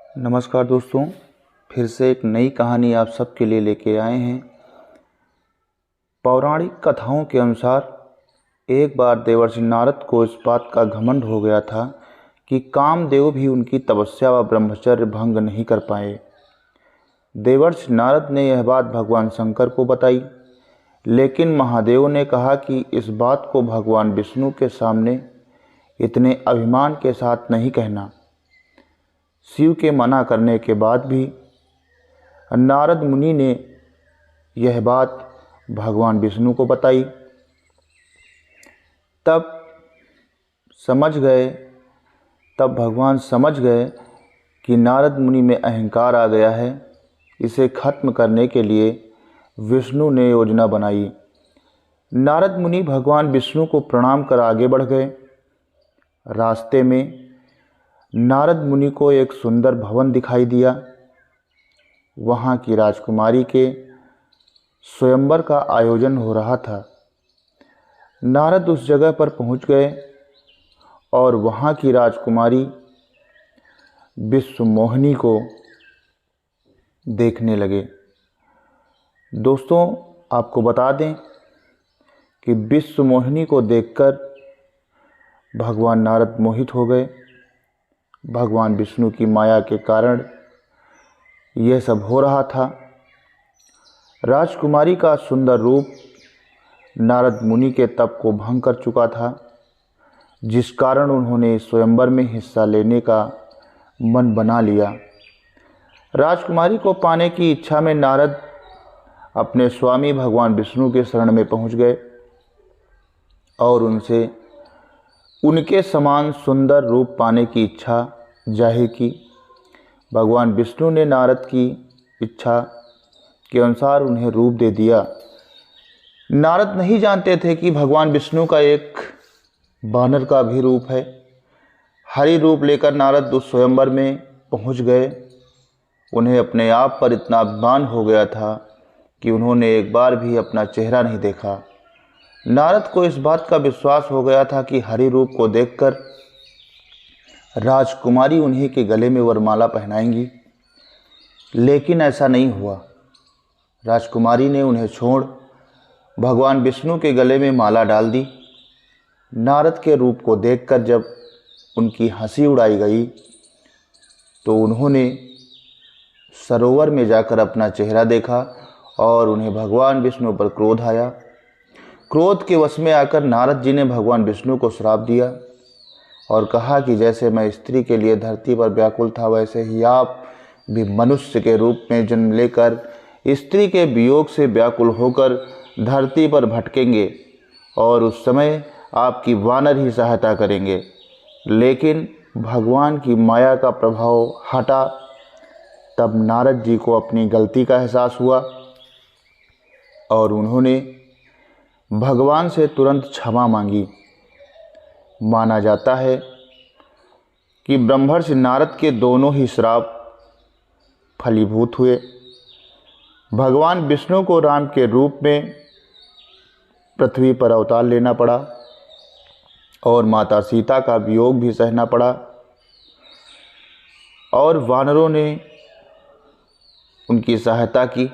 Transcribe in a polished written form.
नमस्कार दोस्तों, फिर से एक नई कहानी आप सबके लिए लेके आए हैं। पौराणिक कथाओं के अनुसार एक बार देवर्षि नारद को इस बात का घमंड हो गया था कि कामदेव भी उनकी तपस्या व ब्रह्मचर्य भंग नहीं कर पाए। देवर्षि नारद ने यह बात भगवान शंकर को बताई, लेकिन महादेव ने कहा कि इस बात को भगवान विष्णु के सामने इतने अभिमान के साथ नहीं कहना। शिव के मना करने के बाद भी नारद मुनि ने यह बात भगवान विष्णु को बताई। तब भगवान समझ गए कि नारद मुनि में अहंकार आ गया है। इसे खत्म करने के लिए विष्णु ने योजना बनाई। नारद मुनि भगवान विष्णु को प्रणाम कर आगे बढ़ गए। रास्ते में नारद मुनि को एक सुंदर भवन दिखाई दिया। वहाँ की राजकुमारी के स्वयंवर का आयोजन हो रहा था। नारद उस जगह पर पहुँच गए और वहाँ की राजकुमारी विश्वमोहिनी को देखने लगे। दोस्तों, आपको बता दें कि विश्वमोहिनी को देखकर भगवान नारद मोहित हो गए। भगवान विष्णु की माया के कारण यह सब हो रहा था। राजकुमारी का सुंदर रूप नारद मुनि के तप को भंग कर चुका था, जिस कारण उन्होंने स्वयंवर में हिस्सा लेने का मन बना लिया। राजकुमारी को पाने की इच्छा में नारद अपने स्वामी भगवान विष्णु के शरण में पहुंच गए और उनसे उनके समान सुंदर रूप पाने की इच्छा जाहिर की। भगवान विष्णु ने नारद की इच्छा के अनुसार उन्हें रूप दे दिया। नारद नहीं जानते थे कि भगवान विष्णु का एक वानर का भी रूप है। हरि रूप लेकर नारद उस स्वयंवर में पहुंच गए। उन्हें अपने आप पर इतना अभिमान हो गया था कि उन्होंने एक बार भी अपना चेहरा नहीं देखा। नारद को इस बात का विश्वास हो गया था कि हरि रूप को देखकर राजकुमारी उन्हीं के गले में वरमाला पहनाएंगी, लेकिन ऐसा नहीं हुआ। राजकुमारी ने उन्हें छोड़ भगवान विष्णु के गले में माला डाल दी। नारद के रूप को देखकर जब उनकी हंसी उड़ाई गई तो उन्होंने सरोवर में जाकर अपना चेहरा देखा और उन्हें भगवान विष्णु पर क्रोध आया। क्रोध के वश में आकर नारद जी ने भगवान विष्णु को श्राप दिया और कहा कि जैसे मैं स्त्री के लिए धरती पर व्याकुल था, वैसे ही आप भी मनुष्य के रूप में जन्म लेकर स्त्री के वियोग से व्याकुल होकर धरती पर भटकेंगे और उस समय आपकी वानर ही सहायता करेंगे। लेकिन भगवान की माया का प्रभाव हटा। तब नारद जी को अपनी गलती का एहसास हुआ और उन्होंने भगवान से तुरंत क्षमा मांगी। माना जाता है कि ब्रह्मर्षि नारद के दोनों ही श्राप फलीभूत हुए। भगवान विष्णु को राम के रूप में पृथ्वी पर अवतार लेना पड़ा और माता सीता का वियोग भी सहना पड़ा और वानरों ने उनकी सहायता की।